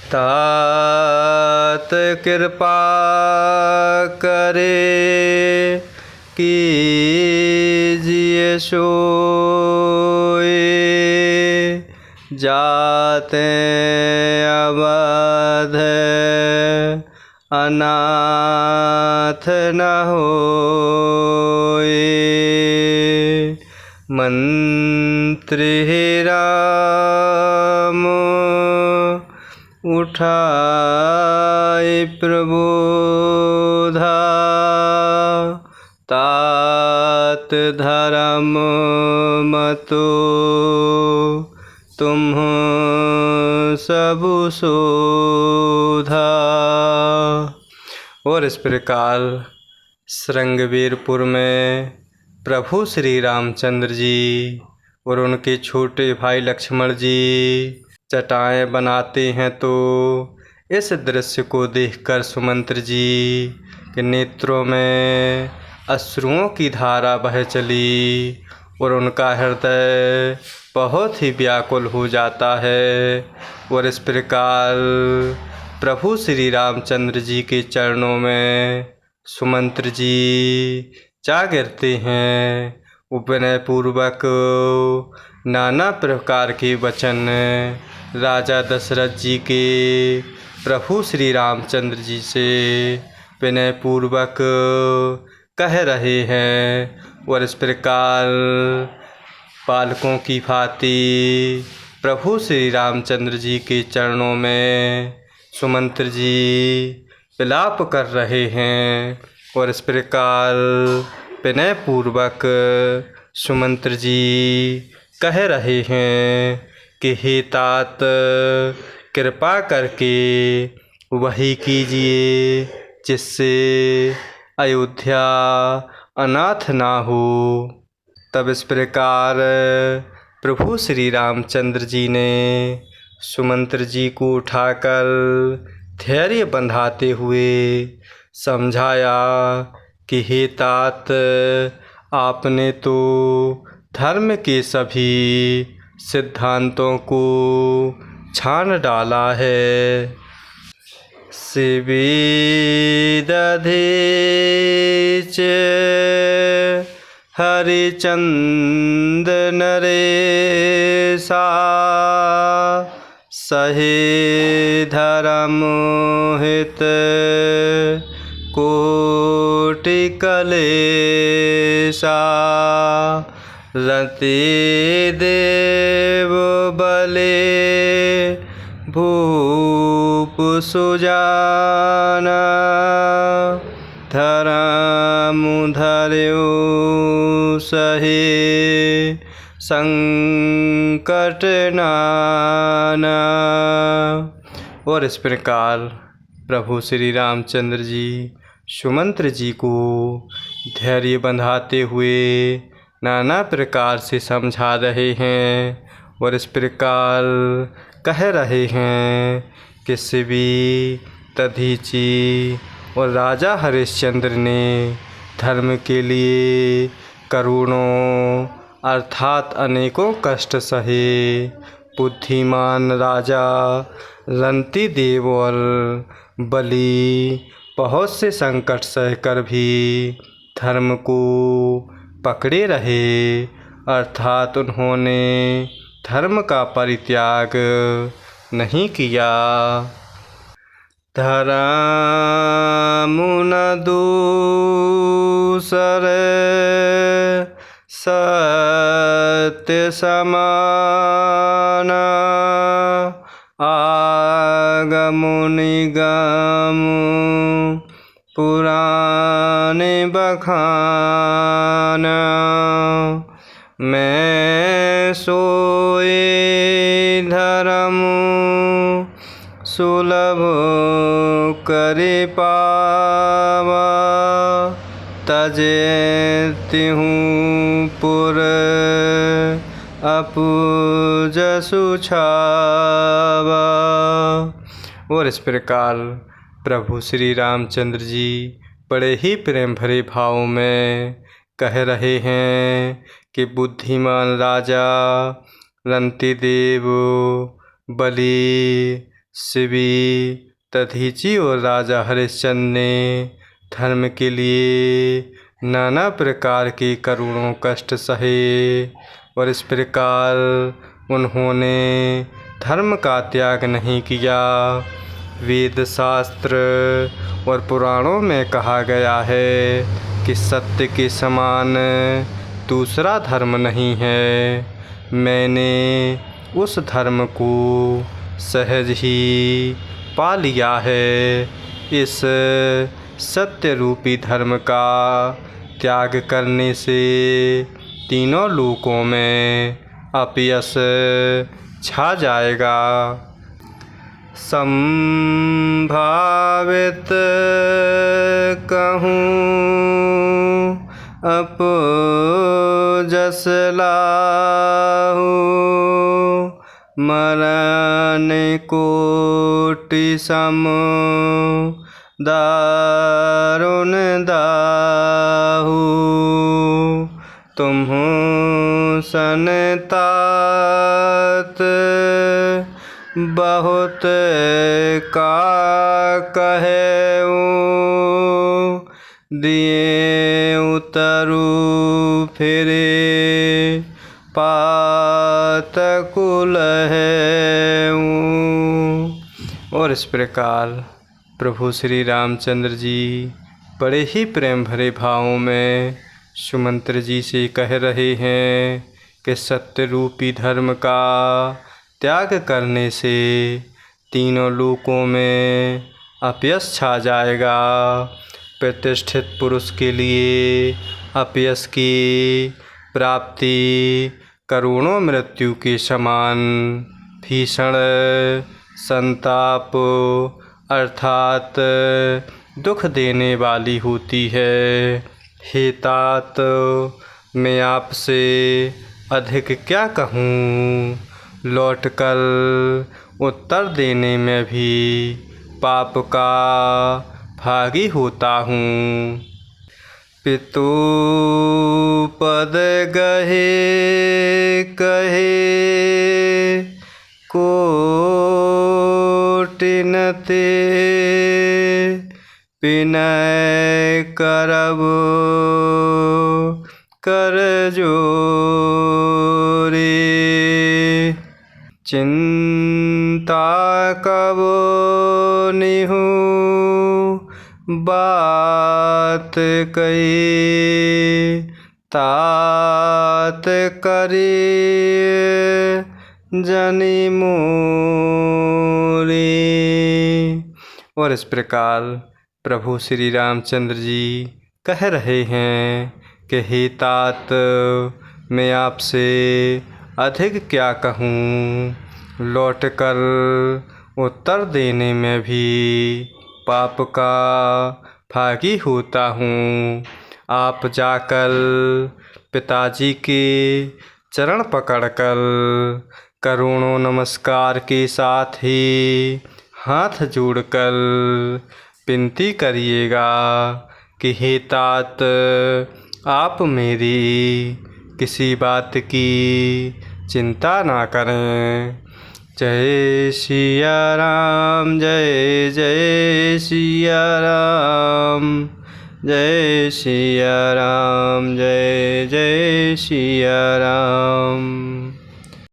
तात कृपा करे कीजिए सोए, जाते अवध अनाथ न होए। मंत्री राम उठाए प्रबोधा, तात धर्म मतो तुम सब शोधा। और इस प्रकार श्रृंगवीरपुर में प्रभु श्री रामचंद्र जी और उनके छोटे भाई लक्ष्मण जी चटाएं बनाते हैं, तो इस दृश्य को देखकर सुमंत्र जी के नेत्रों में अश्रुओं की धारा बह चली और उनका हृदय बहुत ही व्याकुल हो जाता है। और इस प्रकार प्रभु श्री रामचंद्र जी के चरणों में सुमंत्र जी जा गिरते हैं। विनय पूर्वक नाना प्रकार के वचन राजा दशरथ जी के प्रभु श्री रामचंद्र जी से विनय पूर्वक कह रहे हैं। और इस प्रकार बालकों की भांति प्रभु श्री रामचंद्र जी के चरणों में सुमंत्र जी विलाप कर रहे हैं। और इस प्रकार विनय पूर्वक सुमंत्र जी कह रहे हैं कि हे तात, कृपा करके वही कीजिए जिससे अयोध्या अनाथ ना हो। तब इस प्रकार प्रभु श्री रामचंद्र जी ने सुमंत्र जी को उठाकर धैर्य बंधाते हुए समझाया कि हे तात, आपने तो धर्म के सभी सिद्धांतों को छान डाला है। शिवेदधीच हरिचंद नरेशा, सहे धर्म हित कोटि कलेशा, रति देव बले भूप सुजाना, धर्म धर्यो सहे संकट नाना। और इस प्रकार प्रभु श्री रामचंद्र जी सुमंत्र जी को धैर्य बंधाते हुए नाना प्रकार से समझा रहे हैं। और इस प्रकार कह रहे हैं कि शिवी दधीचि और राजा हरिश्चंद्र ने धर्म के लिए करोड़ों अर्थात अनेकों कष्ट सहे। बुद्धिमान राजा रंती देव और बलि बहुत से संकट सहकर भी धर्म को पकड़े रहे, अर्थात उन्होंने धर्म का परित्याग नहीं किया। धर्म न दूसर सत्य समाना, आगम निगम पुराने बखाना, मैं सोए धर्म सुलभ करे पावा, तजे तिहूँ पुर अपूज सुछावा। और इस प्रकार प्रभु श्री रामचंद्र जी बड़े ही प्रेम भरे भाव में कह रहे हैं कि बुद्धिमान राजा रंती देव बलि शिवी दधीची और राजा हरिश्चंद्र ने धर्म के लिए नाना प्रकार के करुणों कष्ट सहे और इस प्रकार उन्होंने धर्म का त्याग नहीं किया। वेद शास्त्र और पुराणों में कहा गया है कि सत्य के समान दूसरा धर्म नहीं है। मैंने उस धर्म को सहज ही पा लिया है। इस सत्य रूपी धर्म का त्याग करने से तीनों लोकों में अपयश छा जाएगा। संभावित कहूँ अपजस लाहू, मरण कोटि सम दारुण दाहू। तुम्हु सन तात बहुत का कहेऊ, दिए उतरू फिरे पात कुल है। और इस प्रकार प्रभु श्री रामचंद्र जी बड़े ही प्रेम भरे भावों में सुमंत्र जी से कह रहे हैं कि सत्य रूपी धर्म का त्याग करने से तीनों लोकों में अपयश छा जाएगा। प्रतिष्ठित पुरुष के लिए अपयश की प्राप्ति करोड़ों मृत्यु के समान भीषण संताप अर्थात दुख देने वाली होती है। हे तात, मैं आपसे अधिक क्या कहूँ, लौटकर उत्तर देने में भी पाप का भागी होता हूँ। पितु पद गहे कहे कोटिनते, विनय करब कर जोरे, चिंता कब निहु बात कही, तात करी जनि मोरे। और इस प्रकार प्रभु श्री रामचंद्र जी कह रहे हैं कि हे तात, मैं आपसे अधिक क्या कहूँ, लौटकर उत्तर देने में भी पाप का भागी होता हूँ। आप जाकर पिताजी के चरण पकड़कर करोड़ों नमस्कार के साथ ही हाथ जोड़कर विनती करिएगा कि हे तात, आप मेरी किसी बात की चिंता ना करें। जय सिया राम, जय जय सिया राम, जय सिया राम, जय जय सिया राम।